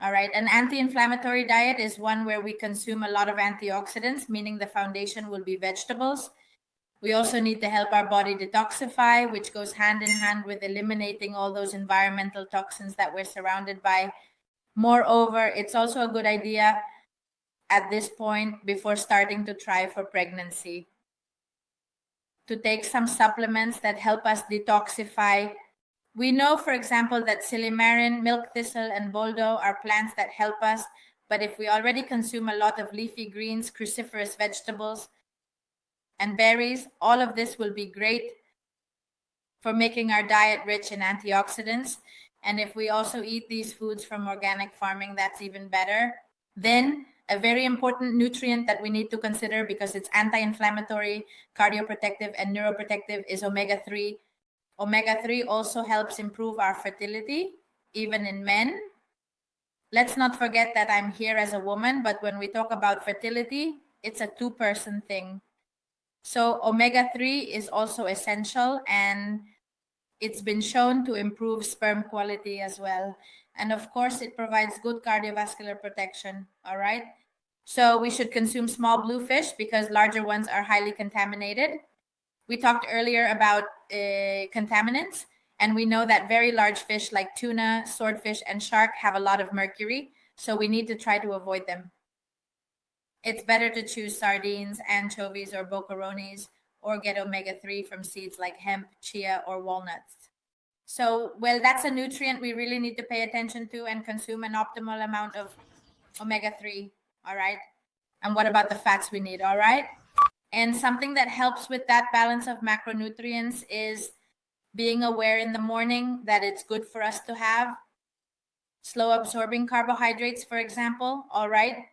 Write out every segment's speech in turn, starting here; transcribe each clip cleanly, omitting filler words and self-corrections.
All right. An anti-inflammatory diet is one where we consume a lot of antioxidants, meaning the foundation will be vegetables. We also need to help our body detoxify, which goes hand in hand with eliminating all those environmental toxins that we're surrounded by. Moreover, it's also a good idea at this point before starting to try for pregnancy to take some supplements that help us detoxify. We know, for example, that silymarin, milk thistle, and boldo are plants that help us. But if we already consume a lot of leafy greens, cruciferous vegetables, and berries, all of this will be great for making our diet rich in antioxidants. And if we also eat these foods from organic farming, that's even better. Then a very important nutrient that we need to consider because it's anti-inflammatory, cardioprotective, and neuroprotective is omega-3. Omega-3 also helps improve our fertility, even in men. Let's not forget that I'm here as a woman, but when we talk about fertility, it's a two-person thing. So omega-3 is also essential, and it's been shown to improve sperm quality as well. And of course, it provides good cardiovascular protection. All right. So we should consume small bluefish because larger ones are highly contaminated. We talked earlier about contaminants, and we know that very large fish like tuna, swordfish, and shark have a lot of mercury. So we need to try to avoid them. It's better to choose sardines, anchovies, or boccheronis, or get omega-3 from seeds like hemp, chia, or walnuts. So, well, that's a nutrient we really need to pay attention to and consume an optimal amount of omega-3, all right? And what about the fats we need, all right? And something that helps with that balance of macronutrients is being aware in the morning that it's good for us to have slow absorbing carbohydrates, for example, all right?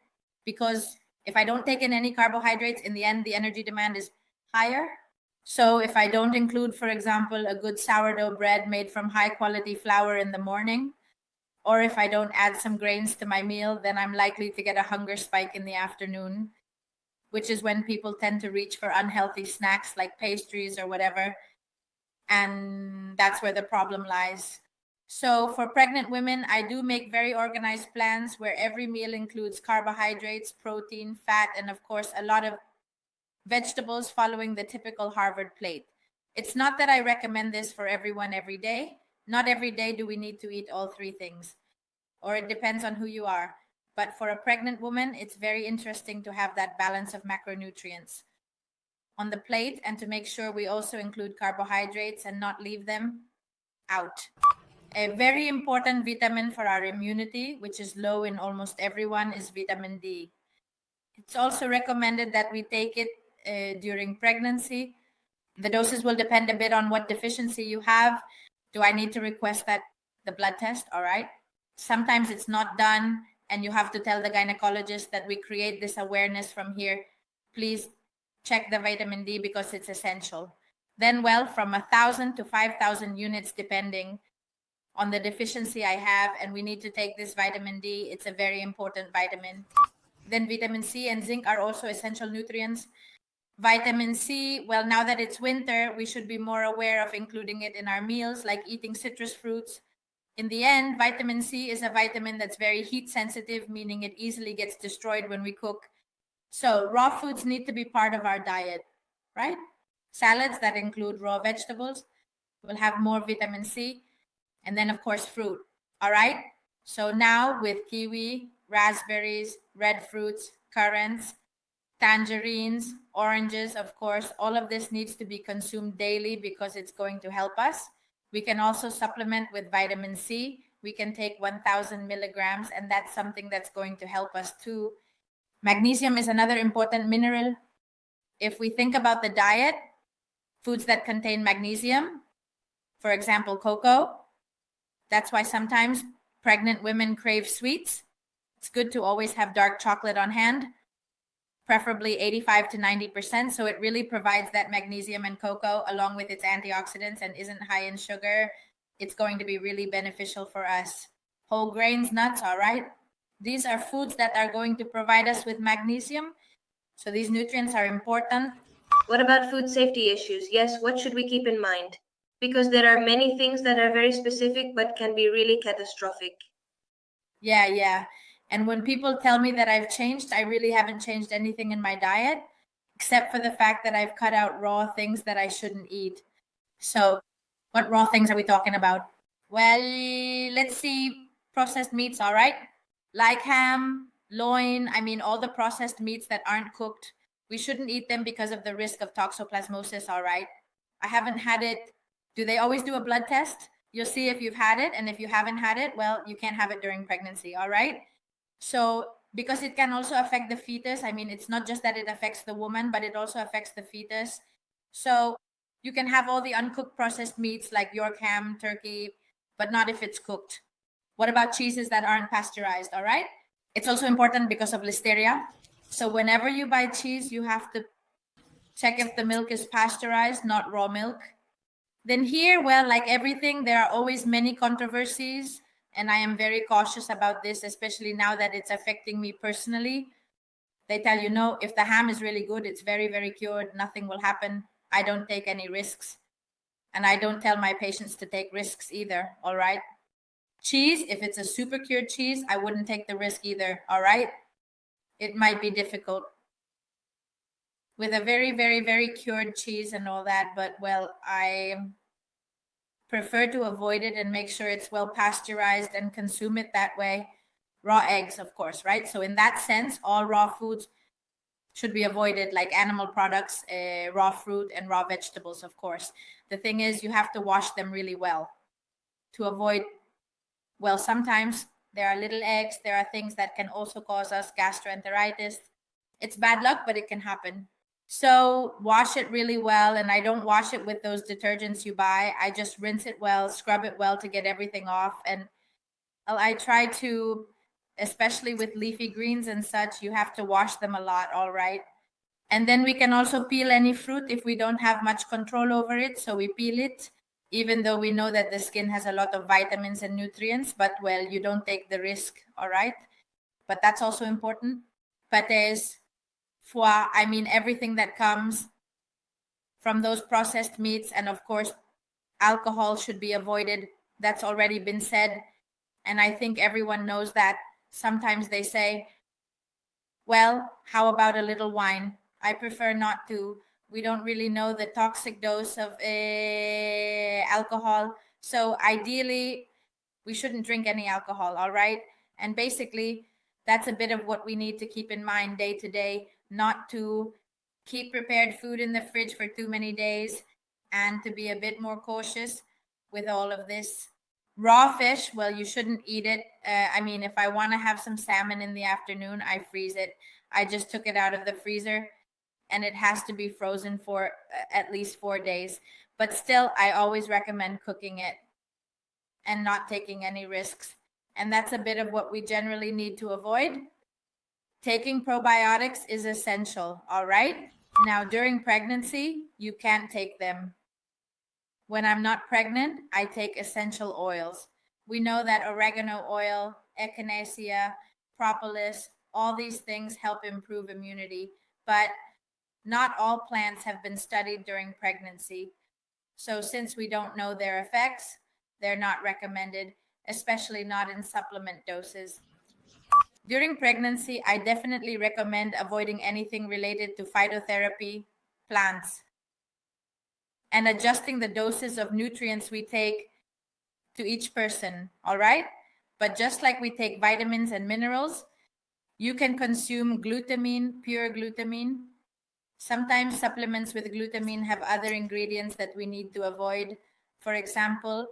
Because if I don't take in any carbohydrates, in the end, the energy demand is higher. So if I don't include, for example, a good sourdough bread made from high quality flour in the morning, or if I don't add some grains to my meal, then I'm likely to get a hunger spike in the afternoon, which is when people tend to reach for unhealthy snacks like pastries or whatever. And that's where the problem lies. So for pregnant women, I do make very organized plans where every meal includes carbohydrates, protein, fat, and of course, a lot of vegetables following the typical Harvard plate. It's not that I recommend this for everyone every day. Not every day do we need to eat all three things, or it depends on who you are. But for a pregnant woman, it's very interesting to have that balance of macronutrients on the plate and to make sure we also include carbohydrates and not leave them out. A very important vitamin for our immunity, which is low in almost everyone, is vitamin D. It's also recommended that we take it during pregnancy. The doses will depend a bit on what deficiency you have. Do I need to request the blood test? All right. Sometimes it's not done, and you have to tell the gynecologist that we create this awareness from here. Please check the vitamin D because it's essential. Then, well, from 1,000 to 5,000 units, depending on the deficiency I have, and we need to take this vitamin D. It's a very important vitamin. Then vitamin C and zinc are also essential nutrients. Vitamin C, well, now that it's winter, we should be more aware of including it in our meals, like eating citrus fruits. In the end, vitamin C is a vitamin that's very heat sensitive, meaning it easily gets destroyed when we cook. So raw foods need to be part of our diet, right? Salads that include raw vegetables will have more vitamin C. And then, of course, fruit. All right. So now with kiwi, raspberries, red fruits, currants, tangerines, oranges, of course, all of this needs to be consumed daily because it's going to help us. We can also supplement with vitamin C. We can take 1,000 milligrams, and that's something that's going to help us too. Magnesium is another important mineral. If we think about the diet, foods that contain magnesium, for example, cocoa. That's why sometimes pregnant women crave sweets. It's good to always have dark chocolate on hand, preferably 85 to 90%. So it really provides that magnesium and cocoa along with its antioxidants and isn't high in sugar. It's going to be really beneficial for us. Whole grains, nuts, all right. These are foods that are going to provide us with magnesium. So these nutrients are important. What about food safety issues? Yes, what should we keep in mind? Because there are many things that are very specific but can be really catastrophic. Yeah. And when people tell me that I've changed, I really haven't changed anything in my diet, except for the fact that I've cut out raw things that I shouldn't eat. So, what raw things are we talking about? Well, let's see. Processed meats, all right? Like ham, loin, I mean, all the processed meats that aren't cooked. We shouldn't eat them because of the risk of toxoplasmosis, all right? I haven't had it. Do they always do a blood test? You'll see if you've had it. And if you haven't had it, well, you can't have it during pregnancy, all right? So, because it can also affect the fetus, I mean, it's not just that it affects the woman, but it also affects the fetus. So, you can have all the uncooked processed meats like York ham, turkey, but not if it's cooked. What about cheeses that aren't pasteurized? All right. It's also important because of listeria. So, whenever you buy cheese, you have to check if the milk is pasteurized, not raw milk. Then, here, well, like everything, there are always many controversies. And I am very cautious about this, especially now that it's affecting me personally. They tell you, no, if the ham is really good, it's very, very cured, nothing will happen. I don't take any risks. And I don't tell my patients to take risks either. All right. Cheese, if it's a super cured cheese, I wouldn't take the risk either. All right. It might be difficult with a very, very, very cured cheese and all that. But well, I prefer to avoid it and make sure it's well pasteurized and consume it that way. Raw eggs, of course, right? So, in that sense, all raw foods should be avoided, like animal products, raw fruit, and raw vegetables, of course. The thing is, you have to wash them really well to avoid, well, sometimes there are little eggs, there are things that can also cause us gastroenteritis. It's bad luck, but it can happen. So wash it really well. And I don't wash it with those detergents you buy. I just rinse it well, scrub it well to get everything off. And I try to, especially with leafy greens and such, you have to wash them a lot, all right? And then we can also peel any fruit if we don't have much control over it. So we peel it, even though we know that the skin has a lot of vitamins and nutrients, but well, you don't take the risk, all right? But that's also important. Pates, foie, I mean, everything that comes from those processed meats. And of course, alcohol should be avoided. That's already been said. And I think everyone knows that. Sometimes they say, well, how about a little wine? I prefer not to. We don't really know the toxic dose of alcohol. So ideally, we shouldn't drink any alcohol, all right? And basically, that's a bit of what we need to keep in mind day to day, not to keep prepared food in the fridge for too many days, and to be a bit more cautious with all of this. Raw fish, well, you shouldn't eat it. I mean, if I want to have some salmon in the afternoon, I freeze it. I just took it out of the freezer, and it has to be frozen for at least 4 days. But still, I always recommend cooking it and not taking any risks. And that's a bit of what we generally need to avoid. Taking probiotics is essential, all right? Now, during pregnancy, you can't take them. When I'm not pregnant, I take essential oils. We know that oregano oil, echinacea, propolis, all these things help improve immunity, but not all plants have been studied during pregnancy. So, since we don't know their effects, they're not recommended, especially not in supplement doses. During pregnancy, I definitely recommend avoiding anything related to phytotherapy, plants, and adjusting the doses of nutrients we take to each person, all right? But just like we take vitamins and minerals, you can consume glutamine, pure glutamine. Sometimes supplements with glutamine have other ingredients that we need to avoid. For example,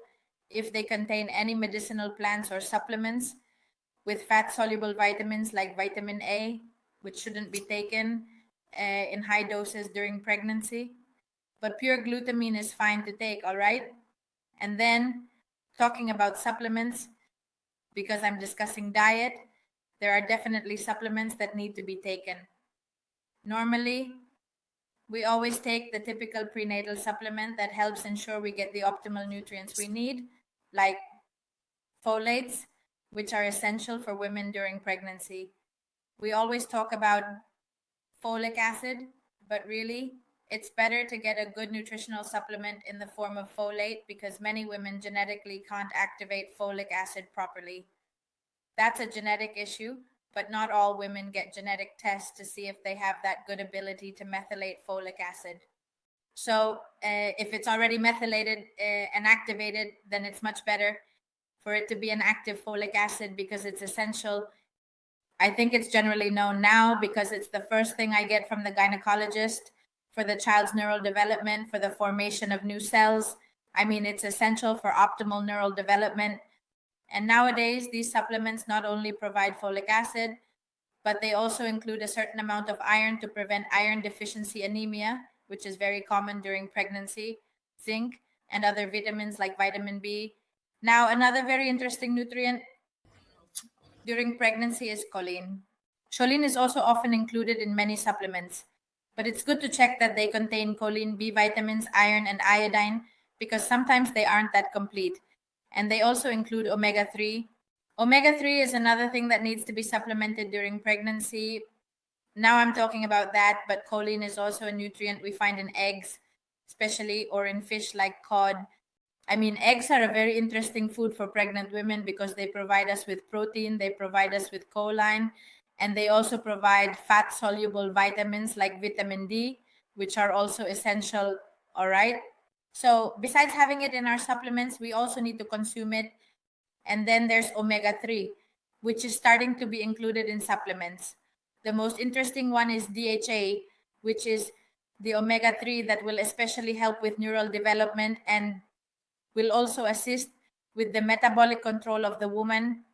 if they contain any medicinal plants or supplements with fat soluble vitamins like vitamin A, which shouldn't be taken in high doses during pregnancy. But pure glutamine is fine to take, all right? And then talking about supplements, because I'm discussing diet, there are definitely supplements that need to be taken. Normally, we always take the typical prenatal supplement that helps ensure we get the optimal nutrients we need, like folates, which are essential for women during pregnancy. We always talk about folic acid, but really, it's better to get a good nutritional supplement in the form of folate because many women genetically can't activate folic acid properly. that's a genetic issue, but not all women get genetic tests to see if they have that good ability to methylate folic acid. So if it's already methylated and activated, then it's much better for it to be an active folic acid because it's essential. I think it's generally known now because it's the first thing I get from the gynecologist for the child's neural development, for the formation of new cells. I mean, it's essential for optimal neural development. And nowadays, these supplements not only provide folic acid, but they also include a certain amount of iron to prevent iron deficiency anemia, which is very common during pregnancy, zinc, and other vitamins like vitamin B. Now, another very interesting nutrient during pregnancy is choline. Choline is also often included in many supplements, but it's good to check that they contain choline, B vitamins, iron, and iodine because sometimes they aren't that complete. And they also include omega 3. Omega 3 is another thing that needs to be supplemented during pregnancy. Now I'm talking about that, but choline is also a nutrient we find in eggs, especially, or in fish like cod. I mean, eggs are a very interesting food for pregnant women because they provide us with protein, they provide us with choline, and they also provide fat soluble vitamins like vitamin D, which are also essential. All right. So, besides having it in our supplements, we also need to consume it. And then there's omega 3, which is starting to be included in supplements. The most interesting one is DHA, which is the omega 3 that will especially help with neural development and will also assist with the metabolic control of the woman.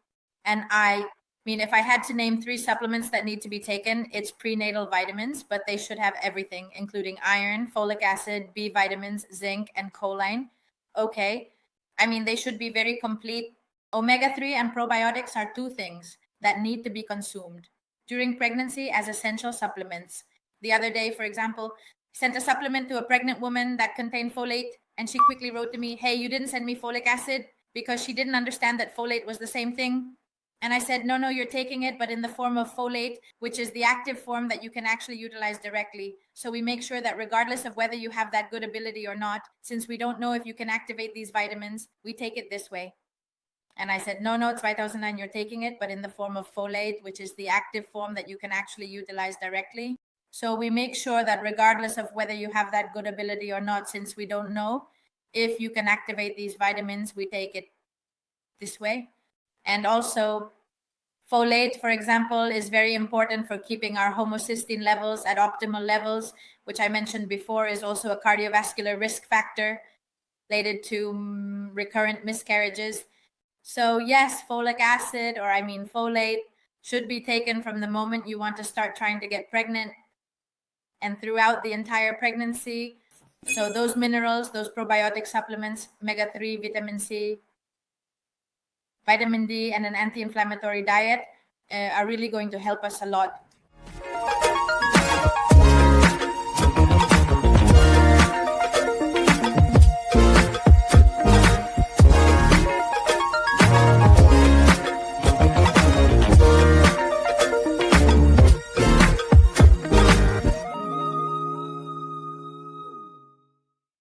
And I mean, if I had to name 3 supplements that need to be taken, it's prenatal vitamins, but they should have everything, including iron, folic acid, B vitamins, zinc, and choline. Okay. I mean, they should be very complete. Omega 3 and probiotics are 2 things that need to be consumed during pregnancy as essential supplements. The other day, for example, sent a supplement to a pregnant woman that contained folate, and she quickly wrote to me, "Hey, you didn't send me folic acid," because she didn't understand that folate was the same thing. And I said, no, you're taking it, but in the form of folate, which is the active form that you can actually utilize directly. So we make sure that regardless of whether you have that good ability or not, since we don't know if you can activate these vitamins, we take it this way. And I said, no, it's 5009, you're taking it, but in the form of folate, which is the active form that you can actually utilize directly. So we make sure that regardless of whether you have that good ability or not, since we don't know if you can activate these vitamins, we take it this way. And also, folate, for example, is very important for keeping our homocysteine levels at optimal levels, which I mentioned before is also a cardiovascular risk factor related to recurrent miscarriages. So yes, folic acid, or I mean folate, should be taken from the moment you want to start trying to get pregnant and throughout the entire pregnancy. So those minerals, those probiotic supplements, omega-3, vitamin C, vitamin D, and an anti-inflammatory diet are really going to help us a lot